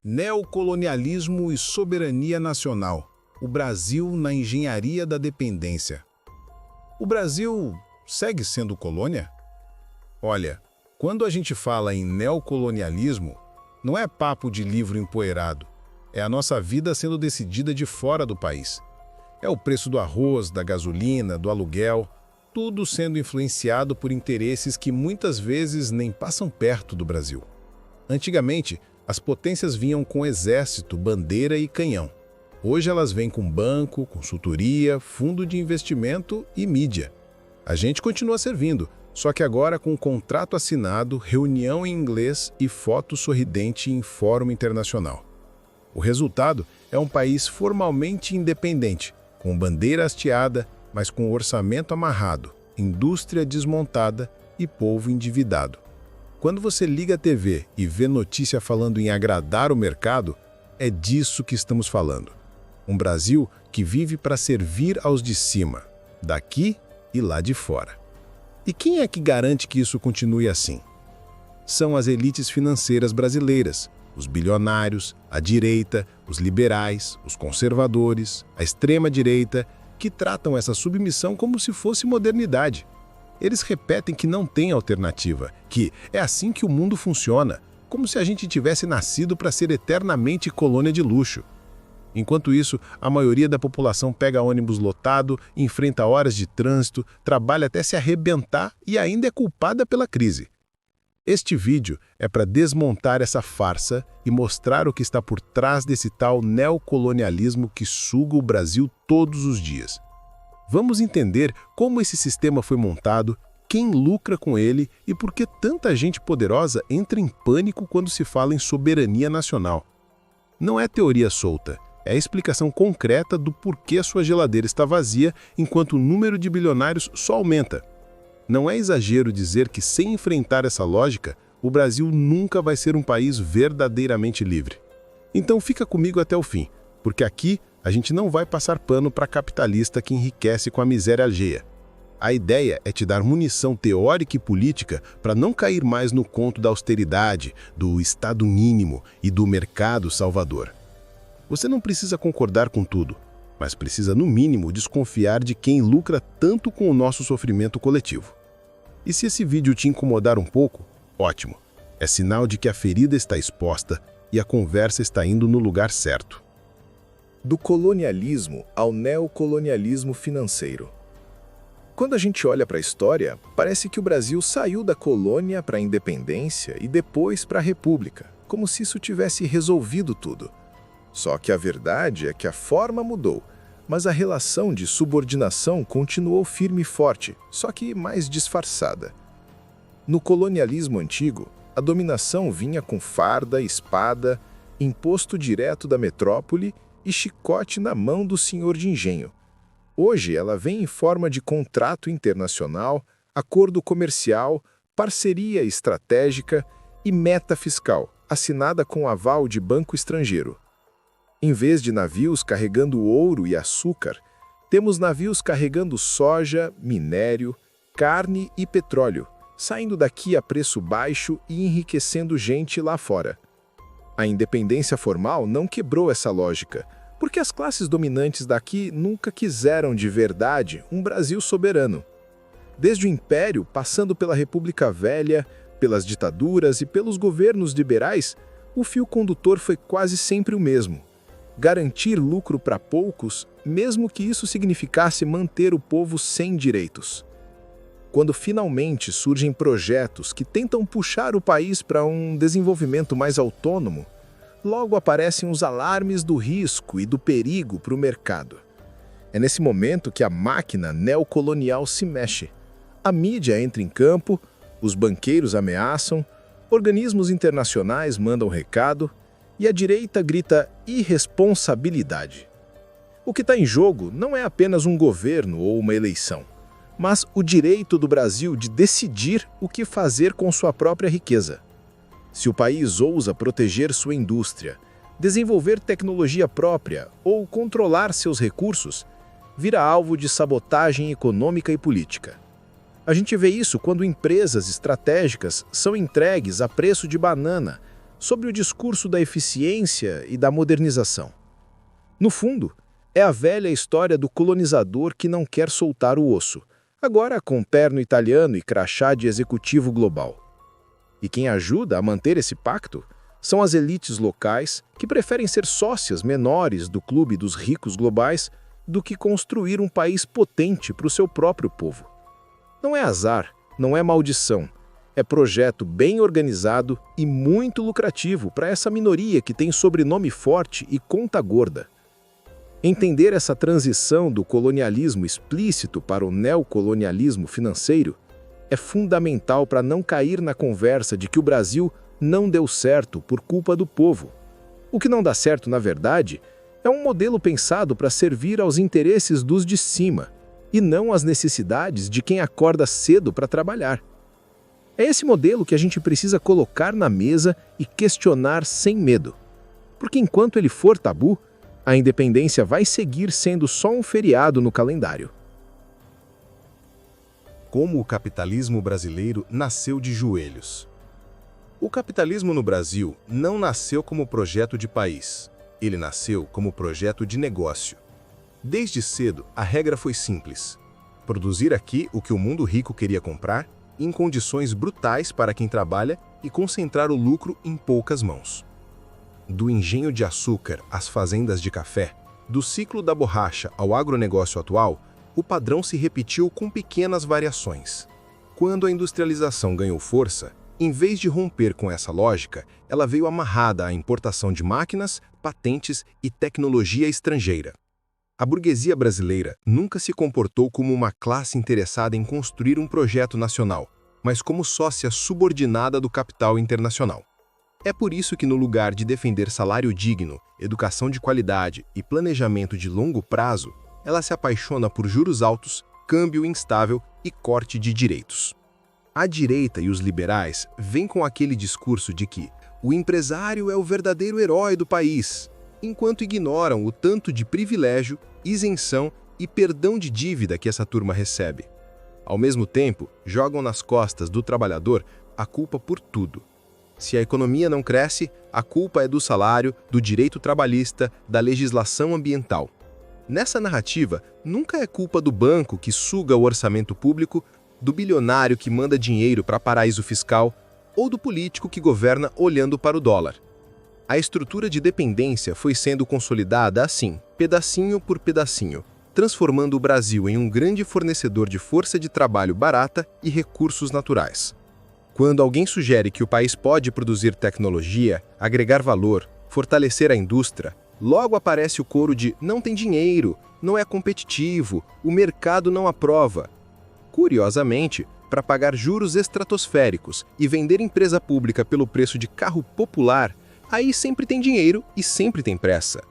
Neocolonialismo e soberania nacional. O Brasil na engenharia da dependência. O Brasil segue sendo colônia? Olha, quando a gente fala em neocolonialismo, não é papo de livro empoeirado. É a nossa vida sendo decidida de fora do país. É o preço do arroz, da gasolina, do aluguel, tudo sendo influenciado por interesses que muitas vezes nem passam perto do Brasil. Antigamente, as potências vinham com exército, bandeira e canhão. Hoje elas vêm com banco, consultoria, fundo de investimento e mídia. A gente continua servindo, só que agora com contrato assinado, reunião em inglês e foto sorridente em fórum internacional. O resultado é um país formalmente independente, com bandeira hasteada, mas com orçamento amarrado, indústria desmontada e povo endividado. Quando você liga a TV e vê notícia falando em agradar o mercado, é disso que estamos falando. Um Brasil que vive para servir aos de cima, daqui e lá de fora. E quem é que garante que isso continue assim? São as elites financeiras brasileiras, os bilionários, a direita, os liberais, os conservadores, a extrema-direita, que tratam essa submissão como se fosse modernidade. Eles repetem que não tem alternativa, que é assim que o mundo funciona, como se a gente tivesse nascido para ser eternamente colônia de luxo. Enquanto isso, a maioria da população pega ônibus lotado, enfrenta horas de trânsito, trabalha até se arrebentar e ainda é culpada pela crise. Este vídeo é para desmontar essa farsa e mostrar o que está por trás desse tal neocolonialismo que suga o Brasil todos os dias. Vamos entender como esse sistema foi montado, quem lucra com ele e por que tanta gente poderosa entra em pânico quando se fala em soberania nacional. Não é teoria solta, é a explicação concreta do porquê a sua geladeira está vazia enquanto o número de bilionários só aumenta. Não é exagero dizer que, sem enfrentar essa lógica, o Brasil nunca vai ser um país verdadeiramente livre. Então fica comigo até o fim, porque aqui a gente não vai passar pano para capitalista que enriquece com a miséria alheia. A ideia é te dar munição teórica e política para não cair mais no conto da austeridade, do Estado mínimo e do mercado salvador. Você não precisa concordar com tudo, mas precisa, no mínimo, desconfiar de quem lucra tanto com o nosso sofrimento coletivo. E se esse vídeo te incomodar um pouco, ótimo. É sinal de que a ferida está exposta e a conversa está indo no lugar certo. Do colonialismo ao neocolonialismo financeiro. Quando a gente olha para a história, parece que o Brasil saiu da colônia para a independência e depois para a república, como se isso tivesse resolvido tudo. Só que a verdade é que a forma mudou, mas a relação de subordinação continuou firme e forte, só que mais disfarçada. No colonialismo antigo, a dominação vinha com farda, espada, imposto direto da metrópole e chicote na mão do senhor de engenho. Hoje ela vem em forma de contrato internacional, acordo comercial, parceria estratégica e meta fiscal, assinada com aval de banco estrangeiro. Em vez de navios carregando ouro e açúcar, temos navios carregando soja, minério, carne e petróleo, saindo daqui a preço baixo e enriquecendo gente lá fora. A independência formal não quebrou essa lógica, porque as classes dominantes daqui nunca quiseram de verdade um Brasil soberano. Desde o Império, passando pela República Velha, pelas ditaduras e pelos governos liberais, o fio condutor foi quase sempre o mesmo: garantir lucro para poucos, mesmo que isso significasse manter o povo sem direitos. Quando finalmente surgem projetos que tentam puxar o país para um desenvolvimento mais autônomo, logo aparecem os alarmes do risco e do perigo para o mercado. É nesse momento que a máquina neocolonial se mexe. A mídia entra em campo, os banqueiros ameaçam, organismos internacionais mandam recado e a direita grita irresponsabilidade. O que está em jogo não é apenas um governo ou uma eleição, mas o direito do Brasil de decidir o que fazer com sua própria riqueza. Se o país ousa proteger sua indústria, desenvolver tecnologia própria ou controlar seus recursos, vira alvo de sabotagem econômica e política. A gente vê isso quando empresas estratégicas são entregues a preço de banana, sobre o discurso da eficiência e da modernização. No fundo, é a velha história do colonizador que não quer soltar o osso, agora com perno italiano e crachá de executivo global. E quem ajuda a manter esse pacto são as elites locais que preferem ser sócias menores do clube dos ricos globais do que construir um país potente para o seu próprio povo. Não é azar, não é maldição. É projeto bem organizado e muito lucrativo para essa minoria que tem sobrenome forte e conta gorda. Entender essa transição do colonialismo explícito para o neocolonialismo financeiro é fundamental para não cair na conversa de que o Brasil não deu certo por culpa do povo. O que não dá certo, na verdade, é um modelo pensado para servir aos interesses dos de cima e não às necessidades de quem acorda cedo para trabalhar. É esse modelo que a gente precisa colocar na mesa e questionar sem medo. Porque enquanto ele for tabu, a independência vai seguir sendo só um feriado no calendário. Como o capitalismo brasileiro nasceu de joelhos. O capitalismo no Brasil não nasceu como projeto de país. Ele nasceu como projeto de negócio. Desde cedo, a regra foi simples: produzir aqui o que o mundo rico queria comprar, em condições brutais para quem trabalha, e concentrar o lucro em poucas mãos. Do engenho de açúcar às fazendas de café, do ciclo da borracha ao agronegócio atual, o padrão se repetiu com pequenas variações. Quando a industrialização ganhou força, em vez de romper com essa lógica, ela veio amarrada à importação de máquinas, patentes e tecnologia estrangeira. A burguesia brasileira nunca se comportou como uma classe interessada em construir um projeto nacional, mas como sócia subordinada do capital internacional. É por isso que, no lugar de defender salário digno, educação de qualidade e planejamento de longo prazo, ela se apaixona por juros altos, câmbio instável e corte de direitos. A direita e os liberais vêm com aquele discurso de que o empresário é o verdadeiro herói do país, enquanto ignoram o tanto de privilégio, isenção e perdão de dívida que essa turma recebe. Ao mesmo tempo, jogam nas costas do trabalhador a culpa por tudo. Se a economia não cresce, a culpa é do salário, do direito trabalhista, da legislação ambiental. Nessa narrativa, nunca é culpa do banco que suga o orçamento público, do bilionário que manda dinheiro para paraíso fiscal ou do político que governa olhando para o dólar. A estrutura de dependência foi sendo consolidada assim, pedacinho por pedacinho, transformando o Brasil em um grande fornecedor de força de trabalho barata e recursos naturais. Quando alguém sugere que o país pode produzir tecnologia, agregar valor, fortalecer a indústria, logo aparece o coro de não tem dinheiro, não é competitivo, o mercado não aprova. Curiosamente, para pagar juros estratosféricos e vender empresa pública pelo preço de carro popular, aí sempre tem dinheiro e sempre tem pressa.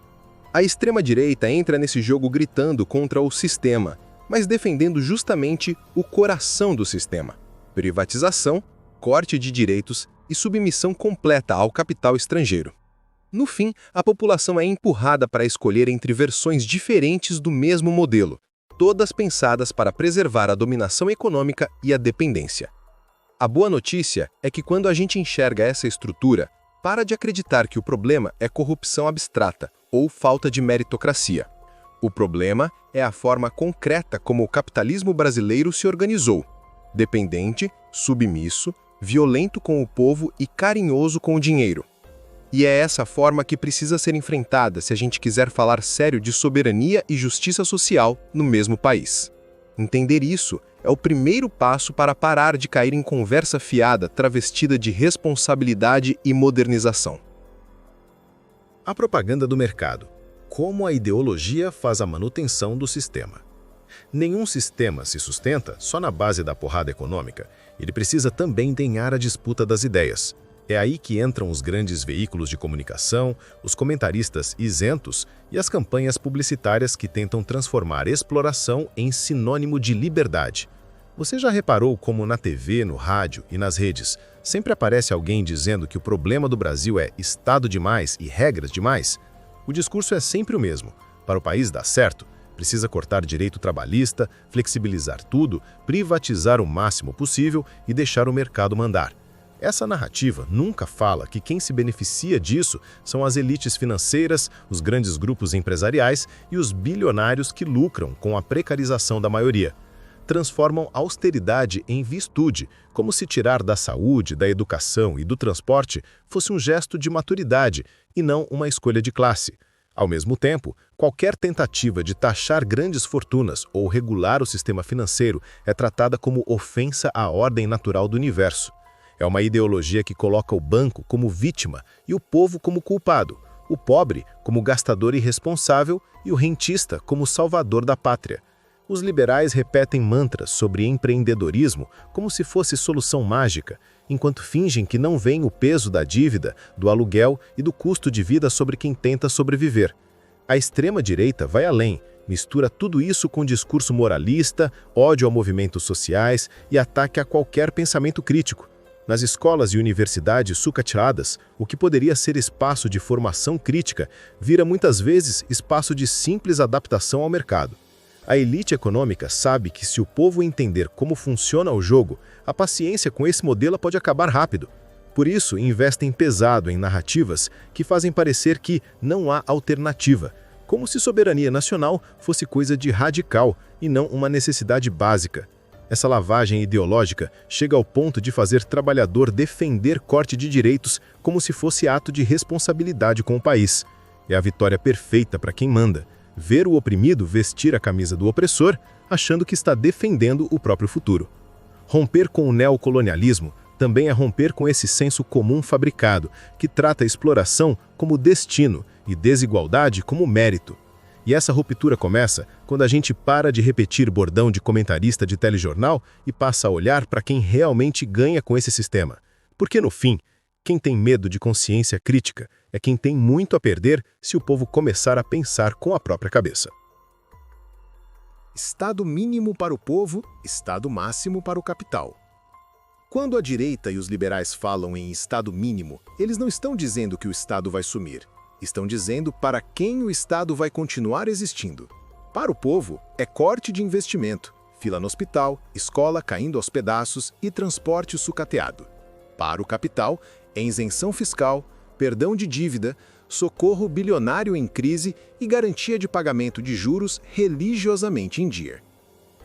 A extrema-direita entra nesse jogo gritando contra o sistema, mas defendendo justamente o coração do sistema: privatização, corte de direitos e submissão completa ao capital estrangeiro. No fim, a população é empurrada para escolher entre versões diferentes do mesmo modelo, todas pensadas para preservar a dominação econômica e a dependência. A boa notícia é que quando a gente enxerga essa estrutura, para de acreditar que o problema é corrupção abstrata ou falta de meritocracia. O problema é a forma concreta como o capitalismo brasileiro se organizou: dependente, submisso, violento com o povo e carinhoso com o dinheiro. E é essa forma que precisa ser enfrentada se a gente quiser falar sério de soberania e justiça social no mesmo país. Entender isso é o primeiro passo para parar de cair em conversa fiada travestida de responsabilidade e modernização. A propaganda do mercado. Como a ideologia faz a manutenção do sistema. Nenhum sistema se sustenta só na base da porrada econômica. Ele precisa também denhar a disputa das ideias. É aí que entram os grandes veículos de comunicação, os comentaristas isentos e as campanhas publicitárias que tentam transformar exploração em sinônimo de liberdade. Você já reparou como na TV, no rádio e nas redes sempre aparece alguém dizendo que o problema do Brasil é Estado demais e regras demais? O discurso é sempre o mesmo. Para o país dar certo, precisa cortar direito trabalhista, flexibilizar tudo, privatizar o máximo possível e deixar o mercado mandar. Essa narrativa nunca fala que quem se beneficia disso são as elites financeiras, os grandes grupos empresariais e os bilionários que lucram com a precarização da maioria. Transformam austeridade em virtude, como se tirar da saúde, da educação e do transporte fosse um gesto de maturidade e não uma escolha de classe. Ao mesmo tempo, qualquer tentativa de taxar grandes fortunas ou regular o sistema financeiro é tratada como ofensa à ordem natural do universo. É uma ideologia que coloca o banco como vítima e o povo como culpado, o pobre como gastador irresponsável e o rentista como salvador da pátria. Os liberais repetem mantras sobre empreendedorismo como se fosse solução mágica, enquanto fingem que não veem o peso da dívida, do aluguel e do custo de vida sobre quem tenta sobreviver. A extrema-direita vai além, mistura tudo isso com discurso moralista, ódio a movimentos sociais e ataque a qualquer pensamento crítico. Nas escolas e universidades sucateadas, o que poderia ser espaço de formação crítica vira muitas vezes espaço de simples adaptação ao mercado. A elite econômica sabe que se o povo entender como funciona o jogo, a paciência com esse modelo pode acabar rápido. Por isso, investem pesado em narrativas que fazem parecer que não há alternativa, como se soberania nacional fosse coisa de radical e não uma necessidade básica. Essa lavagem ideológica chega ao ponto de fazer trabalhador defender corte de direitos como se fosse ato de responsabilidade com o país. É a vitória perfeita para quem manda. Ver o oprimido vestir a camisa do opressor, achando que está defendendo o próprio futuro. Romper com o neocolonialismo também é romper com esse senso comum fabricado, que trata a exploração como destino e desigualdade como mérito. E essa ruptura começa quando a gente para de repetir bordão de comentarista de telejornal e passa a olhar para quem realmente ganha com esse sistema. Porque, no fim, quem tem medo de consciência crítica é quem tem muito a perder se o povo começar a pensar com a própria cabeça. Estado mínimo para o povo, Estado máximo para o capital. Quando a direita e os liberais falam em Estado mínimo, eles não estão dizendo que o Estado vai sumir. Estão dizendo para quem o Estado vai continuar existindo. Para o povo, é corte de investimento, fila no hospital, escola caindo aos pedaços e transporte sucateado. Para o capital, é isenção fiscal, perdão de dívida, socorro bilionário em crise e garantia de pagamento de juros religiosamente em dia.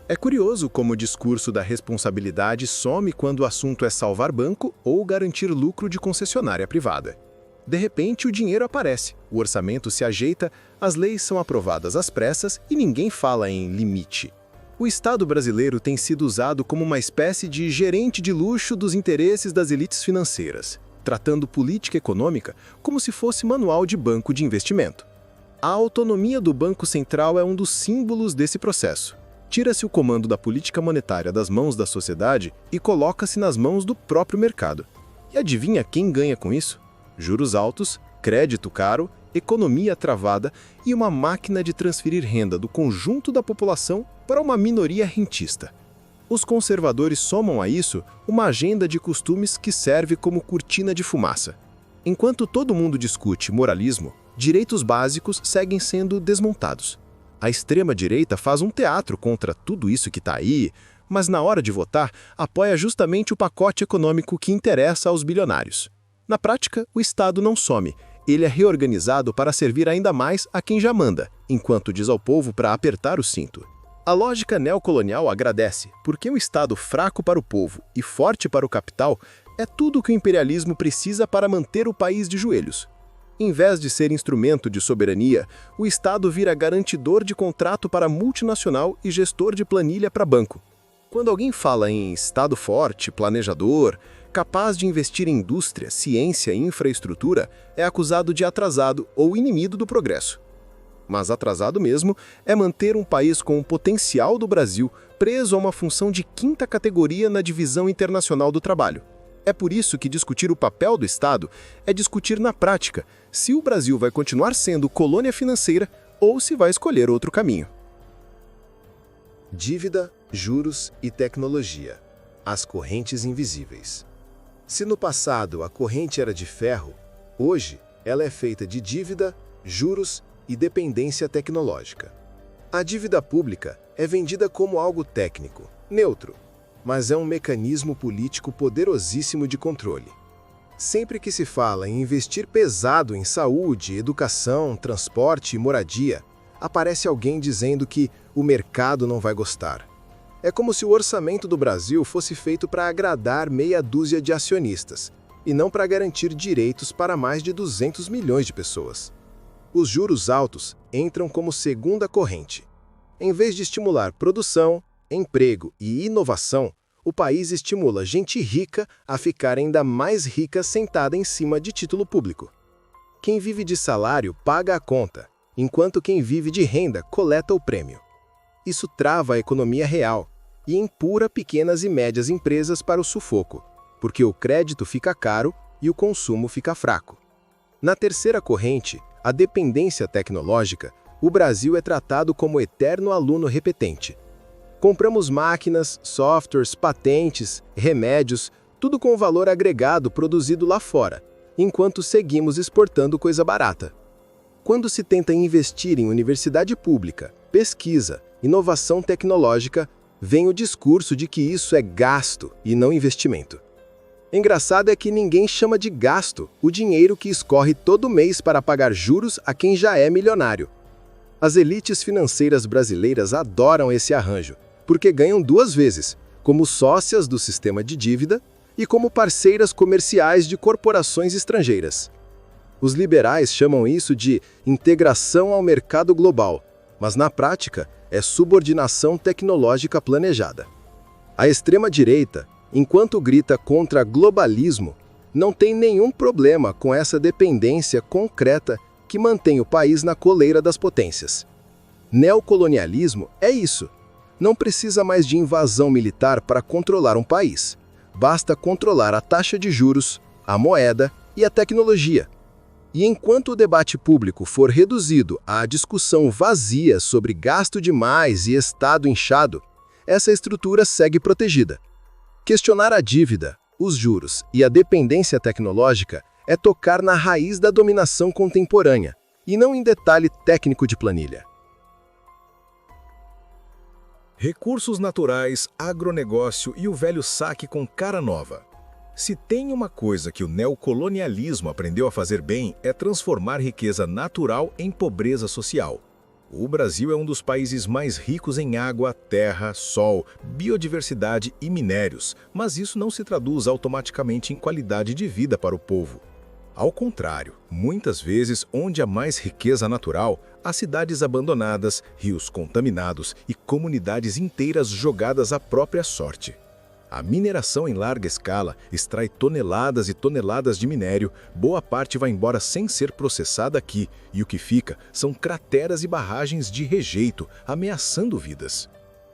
É curioso como o discurso da responsabilidade some quando o assunto é salvar banco ou garantir lucro de concessionária privada. De repente, o dinheiro aparece, o orçamento se ajeita, as leis são aprovadas às pressas e ninguém fala em limite. O Estado brasileiro tem sido usado como uma espécie de gerente de luxo dos interesses das elites financeiras, tratando política econômica como se fosse manual de banco de investimento. A autonomia do Banco Central é um dos símbolos desse processo. Tira-se o comando da política monetária das mãos da sociedade e coloca-se nas mãos do próprio mercado. E adivinha quem ganha com isso? Juros altos, crédito caro, economia travada e uma máquina de transferir renda do conjunto da população para uma minoria rentista. Os conservadores somam a isso uma agenda de costumes que serve como cortina de fumaça. Enquanto todo mundo discute moralismo, direitos básicos seguem sendo desmontados. A extrema-direita faz um teatro contra tudo isso que está aí, mas na hora de votar, apoia justamente o pacote econômico que interessa aos bilionários. Na prática, o Estado não some, ele é reorganizado para servir ainda mais a quem já manda, enquanto diz ao povo para apertar o cinto. A lógica neocolonial agradece, porque um Estado fraco para o povo e forte para o capital é tudo o que o imperialismo precisa para manter o país de joelhos. Em vez de ser instrumento de soberania, o Estado vira garantidor de contrato para multinacional e gestor de planilha para banco. Quando alguém fala em Estado forte, planejador, capaz de investir em indústria, ciência e infraestrutura, é acusado de atrasado ou inimigo do progresso. Mas atrasado mesmo é manter um país com o potencial do Brasil preso a uma função de quinta categoria na divisão internacional do trabalho. É por isso que discutir o papel do Estado é discutir na prática se o Brasil vai continuar sendo colônia financeira ou se vai escolher outro caminho. Dívida, juros e tecnologia. As correntes invisíveis. Se no passado a corrente era de ferro, hoje ela é feita de dívida, juros e dependência tecnológica. A dívida pública é vendida como algo técnico, neutro. mas é um mecanismo político poderosíssimo de controle. Sempre que se fala em investir pesado em saúde, educação, transporte e moradia, aparece alguém dizendo que o mercado não vai gostar. É como se o orçamento do Brasil fosse feito para agradar meia dúzia de acionistas, e não para garantir direitos para mais de 200 milhões de pessoas. Os juros altos entram como segunda corrente. Em vez de estimular produção, emprego e inovação, o país estimula gente rica a ficar ainda mais rica sentada em cima de título público. Quem vive de salário paga a conta, enquanto quem vive de renda coleta o prêmio. Isso trava a economia real e empurra pequenas e médias empresas para o sufoco, porque o crédito fica caro e o consumo fica fraco. Na terceira corrente, a dependência tecnológica, o Brasil é tratado como eterno aluno repetente. Compramos máquinas, softwares, patentes, remédios, tudo com valor agregado produzido lá fora, enquanto seguimos exportando coisa barata. Quando se tenta investir em universidade pública, pesquisa, inovação tecnológica, vem o discurso de que isso é gasto e não investimento. Engraçado é que ninguém chama de gasto o dinheiro que escorre todo mês para pagar juros a quem já é milionário. As elites financeiras brasileiras adoram esse arranjo, porque ganham duas vezes, como sócias do sistema de dívida e como parceiras comerciais de corporações estrangeiras. Os liberais chamam isso de integração ao mercado global, mas na prática é subordinação tecnológica planejada. A extrema-direita, enquanto grita contra globalismo, não tem nenhum problema com essa dependência concreta que mantém o país na coleira das potências. Neocolonialismo é isso. Não precisa mais de invasão militar para controlar um país. Basta controlar a taxa de juros, a moeda e a tecnologia. E enquanto o debate público for reduzido à discussão vazia sobre gasto demais e Estado inchado, essa estrutura segue protegida. Questionar a dívida, os juros e a dependência tecnológica é tocar na raiz da dominação contemporânea, e não em detalhe técnico de planilha. Recursos naturais, agronegócio e o velho saque com cara nova. Se tem uma coisa que o neocolonialismo aprendeu a fazer bem, é transformar riqueza natural em pobreza social. O Brasil é um dos países mais ricos em água, terra, sol, biodiversidade e minérios, mas isso não se traduz automaticamente em qualidade de vida para o povo. Ao contrário, muitas vezes, onde há mais riqueza natural, há cidades abandonadas, rios contaminados e comunidades inteiras jogadas à própria sorte. A mineração em larga escala extrai toneladas e toneladas de minério, boa parte vai embora sem ser processada aqui, e o que fica são crateras e barragens de rejeito, ameaçando vidas.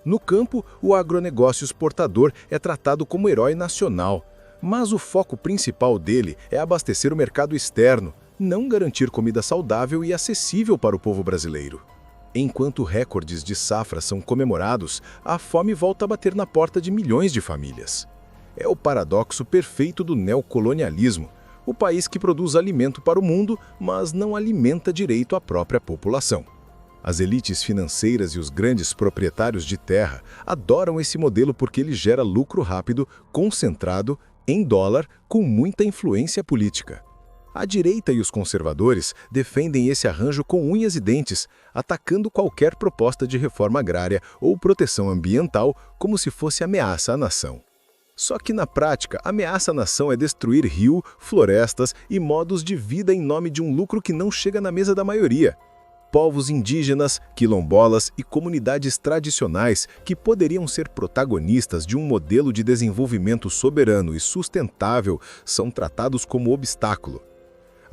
No campo, o agronegócio exportador é tratado como herói nacional, mas o foco principal dele é abastecer o mercado externo, não garantir comida saudável e acessível para o povo brasileiro. Enquanto recordes de safra são comemorados, a fome volta a bater na porta de milhões de famílias. É o paradoxo perfeito do neocolonialismo, o país que produz alimento para o mundo, mas não alimenta direito a própria população. As elites financeiras e os grandes proprietários de terra adoram esse modelo porque ele gera lucro rápido, concentrado, em dólar, com muita influência política. A direita e os conservadores defendem esse arranjo com unhas e dentes, atacando qualquer proposta de reforma agrária ou proteção ambiental como se fosse ameaça à nação. Só que na prática, ameaça à nação é destruir rio, florestas e modos de vida em nome de um lucro que não chega na mesa da maioria. Povos indígenas, quilombolas e comunidades tradicionais que poderiam ser protagonistas de um modelo de desenvolvimento soberano e sustentável são tratados como obstáculo.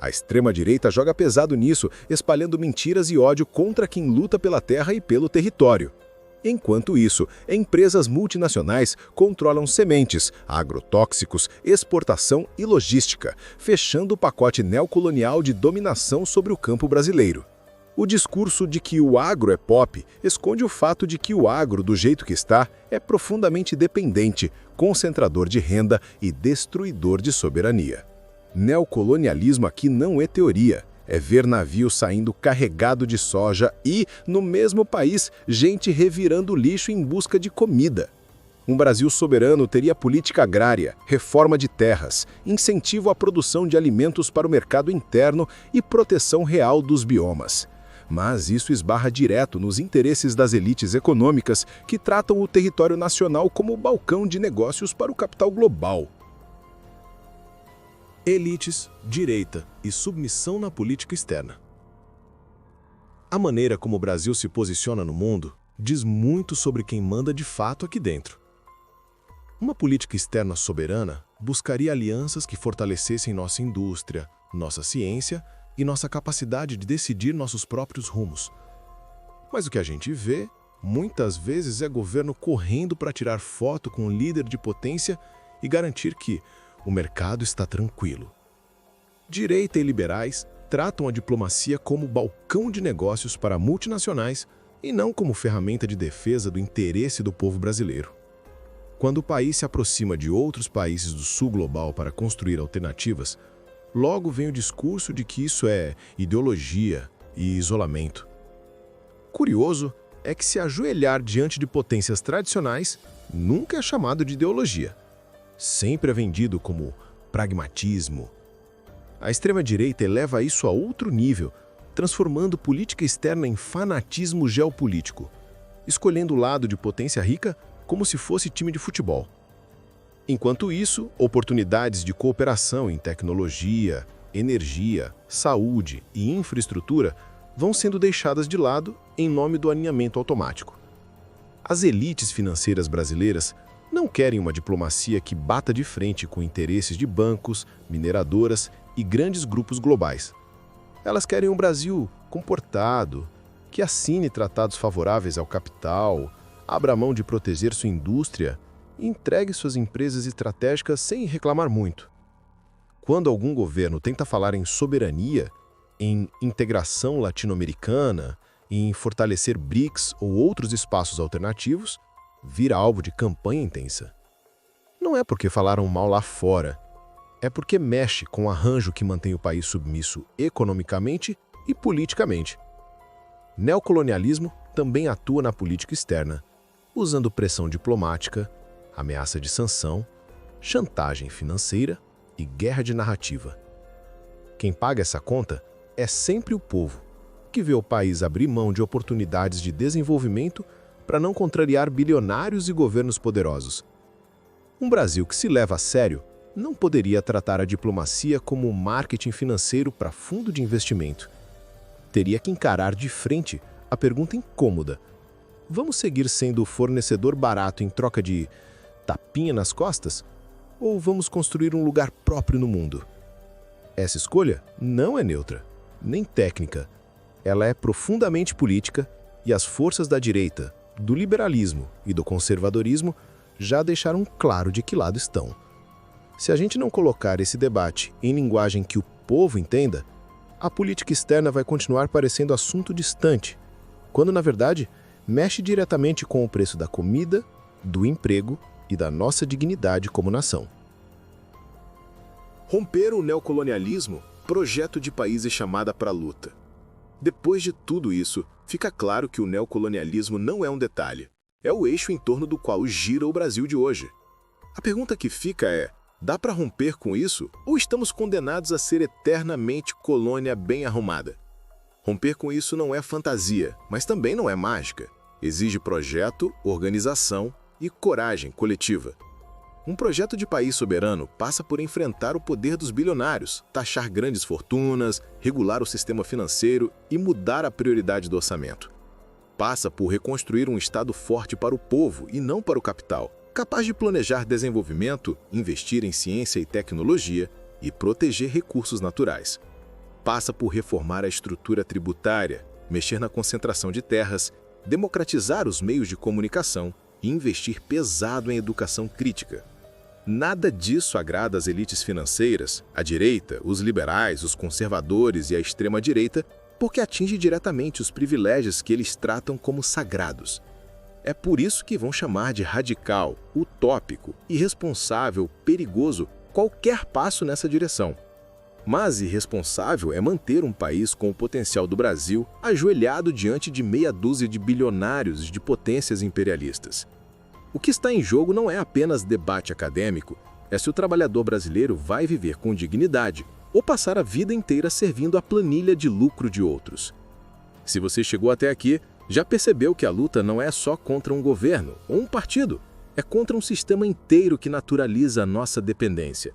A extrema-direita joga pesado nisso, espalhando mentiras e ódio contra quem luta pela terra e pelo território. Enquanto isso, empresas multinacionais controlam sementes, agrotóxicos, exportação e logística, fechando o pacote neocolonial de dominação sobre o campo brasileiro. O discurso de que o agro é pop esconde o fato de que o agro, do jeito que está, é profundamente dependente, concentrador de renda e destruidor de soberania. Neocolonialismo aqui não é teoria, é ver navio saindo carregado de soja e, no mesmo país, gente revirando lixo em busca de comida. Um Brasil soberano teria política agrária, reforma de terras, incentivo à produção de alimentos para o mercado interno e proteção real dos biomas. Mas isso esbarra direto nos interesses das elites econômicas que tratam o território nacional como balcão de negócios para o capital global. Elites, direita e submissão na política externa. A maneira como o Brasil se posiciona no mundo diz muito sobre quem manda de fato aqui dentro. Uma política externa soberana buscaria alianças que fortalecessem nossa indústria, nossa ciência e nossa capacidade de decidir nossos próprios rumos. Mas o que a gente vê, muitas vezes, é governo correndo para tirar foto com um líder de potência e garantir que o mercado está tranquilo. Direita e liberais tratam a diplomacia como balcão de negócios para multinacionais e não como ferramenta de defesa do interesse do povo brasileiro. Quando o país se aproxima de outros países do sul global para construir alternativas, logo vem o discurso de que isso é ideologia e isolamento. Curioso é que se ajoelhar diante de potências tradicionais nunca é chamado de ideologia. Sempre é vendido como pragmatismo. A extrema-direita eleva isso a outro nível, transformando política externa em fanatismo geopolítico, escolhendo o lado de potência rica como se fosse time de futebol. Enquanto isso, oportunidades de cooperação em tecnologia, energia, saúde e infraestrutura vão sendo deixadas de lado em nome do alinhamento automático. As elites financeiras brasileiras não querem uma diplomacia que bata de frente com interesses de bancos, mineradoras e grandes grupos globais. Elas querem um Brasil comportado, que assine tratados favoráveis ao capital, abra mão de proteger sua indústria e entregue suas empresas estratégicas sem reclamar muito. Quando algum governo tenta falar em soberania, em integração latino-americana, em fortalecer BRICS ou outros espaços alternativos, vira alvo de campanha intensa. Não é porque falaram mal lá fora, é porque mexe com o arranjo que mantém o país submisso economicamente e politicamente. Neocolonialismo também atua na política externa, usando pressão diplomática, ameaça de sanção, chantagem financeira e guerra de narrativa. Quem paga essa conta é sempre o povo, que vê o país abrir mão de oportunidades de desenvolvimento para não contrariar bilionários e governos poderosos. Um Brasil que se leva a sério não poderia tratar a diplomacia como marketing financeiro para fundo de investimento. Teria que encarar de frente a pergunta incômoda: vamos seguir sendo o fornecedor barato em troca de tapinha nas costas? Ou vamos construir um lugar próprio no mundo? Essa escolha não é neutra, nem técnica. Ela é profundamente política e as forças da direita, do liberalismo e do conservadorismo já deixaram claro de que lado estão. Se a gente não colocar esse debate em linguagem que o povo entenda, a política externa vai continuar parecendo assunto distante, quando, na verdade, mexe diretamente com o preço da comida, do emprego e da nossa dignidade como nação. Romper o neocolonialismo, projeto de país e chamada para a luta. Depois de tudo isso, fica claro que o neocolonialismo não é um detalhe. É o eixo em torno do qual gira o Brasil de hoje. A pergunta que fica é: dá para romper com isso ou estamos condenados a ser eternamente colônia bem arrumada? Romper com isso não é fantasia, mas também não é mágica. Exige projeto, organização e coragem coletiva. Um projeto de país soberano passa por enfrentar o poder dos bilionários, taxar grandes fortunas, regular o sistema financeiro e mudar a prioridade do orçamento. Passa por reconstruir um Estado forte para o povo e não para o capital, capaz de planejar desenvolvimento, investir em ciência e tecnologia e proteger recursos naturais. Passa por reformar a estrutura tributária, mexer na concentração de terras, democratizar os meios de comunicação e investir pesado em educação crítica. Nada disso agrada às elites financeiras, a direita, os liberais, os conservadores e a extrema-direita, porque atinge diretamente os privilégios que eles tratam como sagrados. É por isso que vão chamar de radical, utópico, irresponsável, perigoso qualquer passo nessa direção. Mas irresponsável é manter um país com o potencial do Brasil ajoelhado diante de meia dúzia de bilionários de potências imperialistas. O que está em jogo não é apenas debate acadêmico, é se o trabalhador brasileiro vai viver com dignidade ou passar a vida inteira servindo a planilha de lucro de outros. Se você chegou até aqui, já percebeu que a luta não é só contra um governo ou um partido, é contra um sistema inteiro que naturaliza a nossa dependência.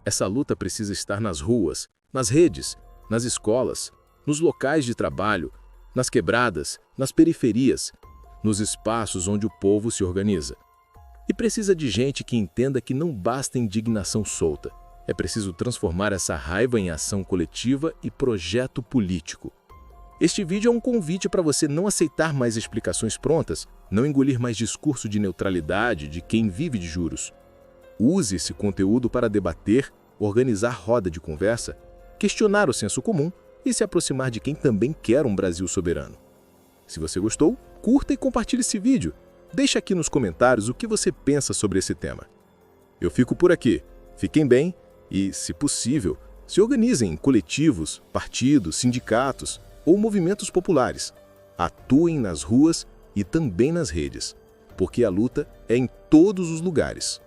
Essa luta precisa estar nas ruas, nas redes, nas escolas, nos locais de trabalho, nas quebradas, nas periferias, nos espaços onde o povo se organiza. E precisa de gente que entenda que não basta indignação solta. É preciso transformar essa raiva em ação coletiva e projeto político. Este vídeo é um convite para você não aceitar mais explicações prontas, não engolir mais discurso de neutralidade de quem vive de juros. Use esse conteúdo para debater, organizar roda de conversa, questionar o senso comum e se aproximar de quem também quer um Brasil soberano. Se você gostou, curta e compartilhe esse vídeo. Deixe aqui nos comentários o que você pensa sobre esse tema. Eu fico por aqui. Fiquem bem e, se possível, se organizem em coletivos, partidos, sindicatos ou movimentos populares. Atuem nas ruas e também nas redes, porque a luta é em todos os lugares.